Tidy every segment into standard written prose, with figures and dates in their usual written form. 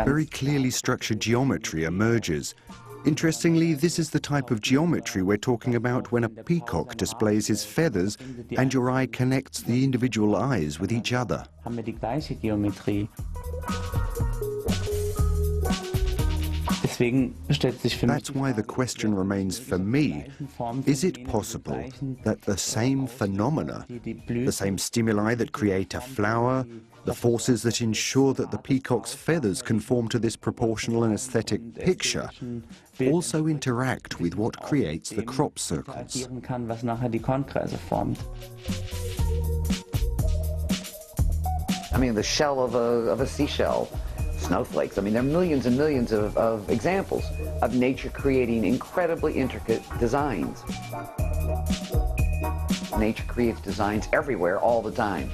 very clearly structured geometry emerges. Interestingly, this is the type of geometry we're talking about when a peacock displays his feathers and your eye connects the individual eyes with each other. Haben wir die gleiche Geometrie. That's why the question remains for me, is it possible that the same phenomena, the same stimuli that create a flower, the forces that ensure that the peacock's feathers conform to this proportional and aesthetic picture, also interact with what creates the crop circles? I mean, the shell of a seashell, snowflakes. I mean, there are millions and millions of examples of nature creating incredibly intricate designs. Nature creates designs everywhere, all the time.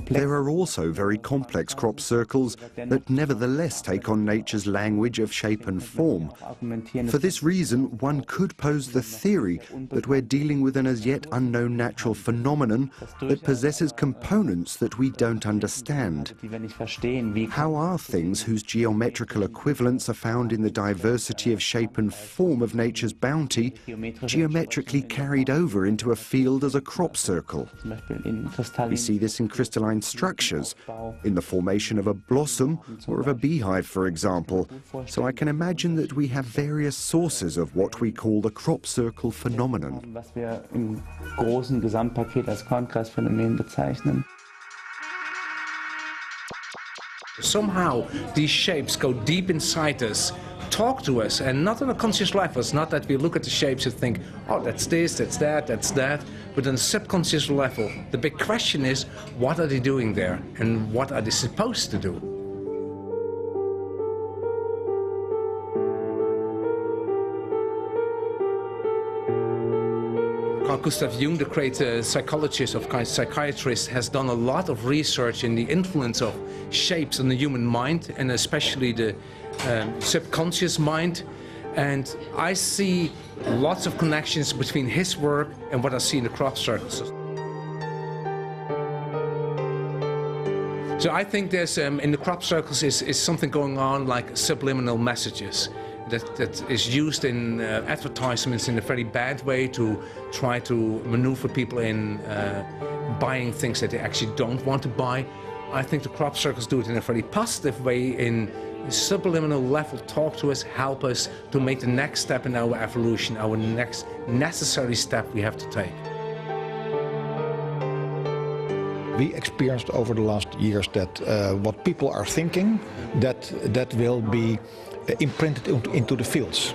There are also very complex crop circles that nevertheless take on nature's language of shape and form. For this reason, one could pose the theory that we're dealing with an as yet unknown natural phenomenon that possesses components that we don't understand. How are things whose geometrical equivalents are found in the diversity of shape and form of nature's bounty geometrically carried over into a field as a crop circle? We see this in crystalline structures, in the formation of a blossom or of a beehive, for example. So I can imagine that we have various sources of what we call the crop circle phenomenon. Somehow these shapes go deep inside us, talk to us, and not on a conscious level. It's not that we look at the shapes and think, oh, that's this, that's that, that's that. But on a subconscious level, the big question is, what are they doing there and what are they supposed to do? Carl Gustav Jung, the great psychologist of psychiatrists, has done a lot of research in the influence of shapes on the human mind, and especially the subconscious mind. And I see lots of connections between his work and what I see in the crop circles. So I think there's, in the crop circles is something going on like subliminal messages that is used in advertisements in a very bad way to try to maneuver people in buying things that they actually don't want to buy. I think the crop circles do it in a very positive way, in subliminal level, talk to us, help us to make the next step in our evolution, our next necessary step we have to take. We experienced over the last years that what people are thinking, that will be imprinted into the fields.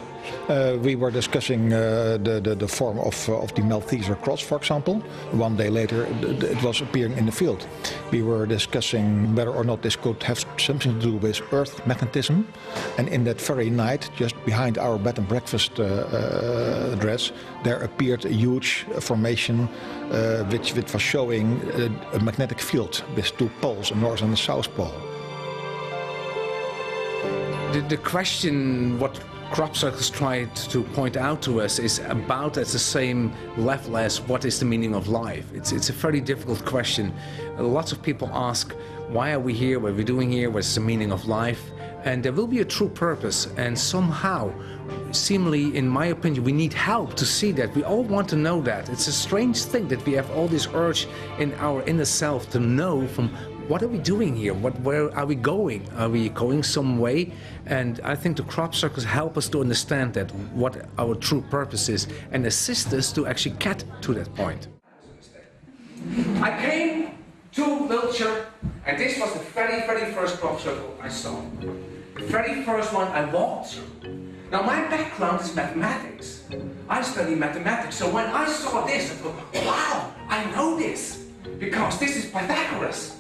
We were discussing the form of the Malteser cross, for example. One day later it was appearing in the field. We were discussing whether or not this could have something to do with earth magnetism. And in that very night, just behind our bed and breakfast address, there appeared a huge formation which was showing a magnetic field with two poles, a north and a south pole. The question what crop circles try to point out to us is about at the same level as what is the meaning of life. It's a very difficult question. Lots of people ask, why are we here, what are we doing here, what's the meaning of life? And there will be a true purpose, and somehow, seemingly, in my opinion, we need help to see that. We all want to know that. It's a strange thing that we have all this urge in our inner self to know from what are we doing here? Where are we going? Are we going some way? And I think the crop circles help us to understand that, what our true purpose is, and assist us to actually get to that point. I came to Wiltshire, and this was the very, very first crop circle I saw. The very first one I walked through. Now my background is mathematics. I study mathematics, so when I saw this, I thought, wow, I know this, because this is Pythagoras.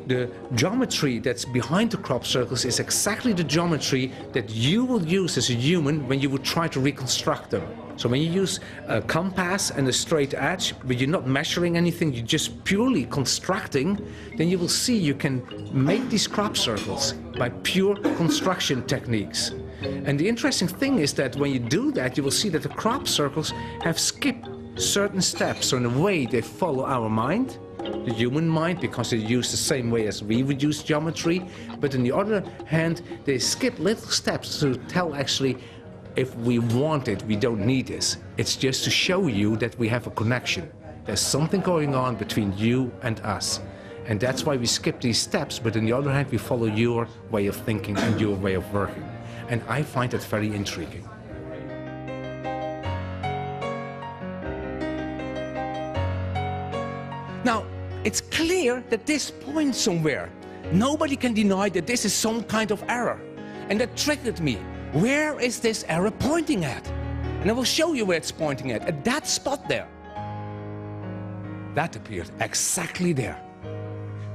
The geometry that's behind the crop circles is exactly the geometry that you will use as a human when you would try to reconstruct them. So when you use a compass and a straight edge, but you're not measuring anything, you're just purely constructing, then you will see you can make these crop circles by pure construction techniques. And the interesting thing is that when you do that, you will see that the crop circles have skipped certain steps. So in a way, they follow our mind, the human mind because they use the same way as we would use geometry, but on the other hand, they skip little steps to tell actually if we want it, we don't need this. It's just to show you that we have a connection. There's something going on between you and us. And that's why we skip these steps, but on the other hand, we follow your way of thinking and your way of working. And I find that very intriguing. Now, it's clear that this points somewhere. Nobody can deny that this is some kind of error. And that triggered me. Where is this error pointing at? And I will show you where it's pointing at that spot there. That appeared exactly there.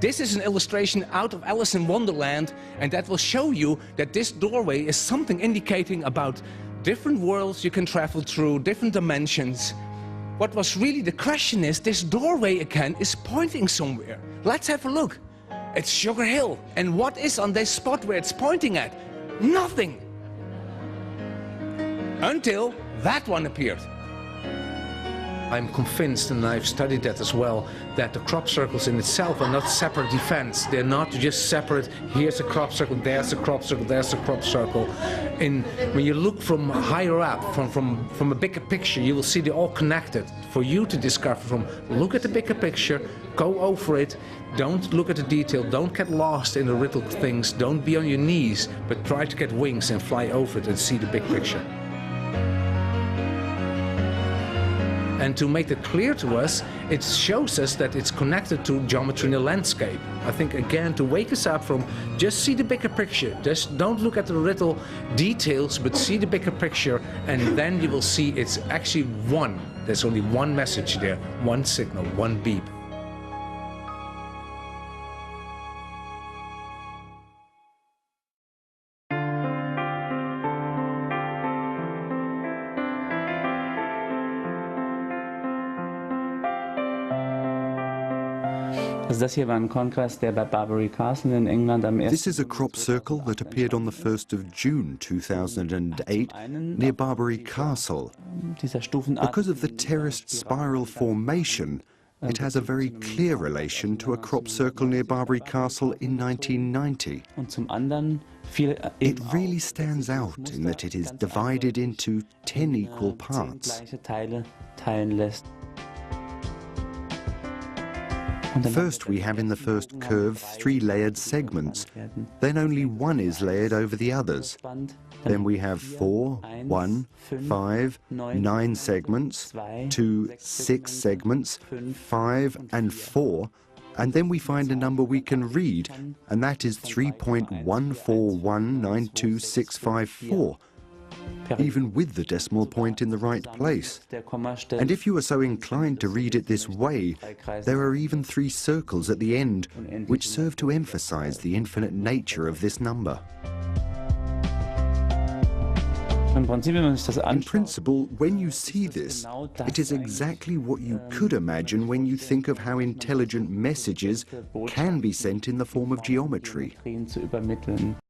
This is an illustration out of Alice in Wonderland, and that will show you that this doorway is something indicating about different worlds you can travel through, different dimensions. What was really the question is, this doorway again is pointing somewhere. Let's have a look. It's Sugar Hill. And what is on this spot where it's pointing at? Nothing. Until that one appeared. I'm convinced, and I've studied that as well, that the crop circles in itself are not separate events. They're not just separate, here's a crop circle, there's a crop circle, there's a crop circle. When you look from higher up, from a bigger picture, you will see they're all connected. For you to discover look at the bigger picture, go over it, don't look at the detail, don't get lost in the little things, don't be on your knees, but try to get wings and fly over it and see the big picture. And to make it clear to us, it shows us that it's connected to geometry in the landscape. I think, again, to wake us up from just see the bigger picture. Just don't look at the little details, but see the bigger picture, and then you will see it's actually one. There's only one message there, one signal, one beep. Also das hier war ein Kongress, der bei Barbary Castle in England am 1. This is a crop circle that appeared on the 1st of June 2008 near Barbary Castle. Because of the terraced spiral formation, it has a very clear relation to a crop circle near Barbary Castle in 1990. It really stands out in that it is divided into 10 equal parts. First, we have in the first curve 3 layered segments. Then only one is layered over the others. Then we have 4, 1, 5, 9 segments, 2, 6 segments, 5 and 4. And then we find a number we can read, and that is 3.14192654. Even with the decimal point in the right place. And if you are so inclined to read it this way, there are even 3 circles at the end, which serve to emphasize the infinite nature of this number. In principle, when you see this, it is exactly what you could imagine when you think of how intelligent messages can be sent in the form of geometry.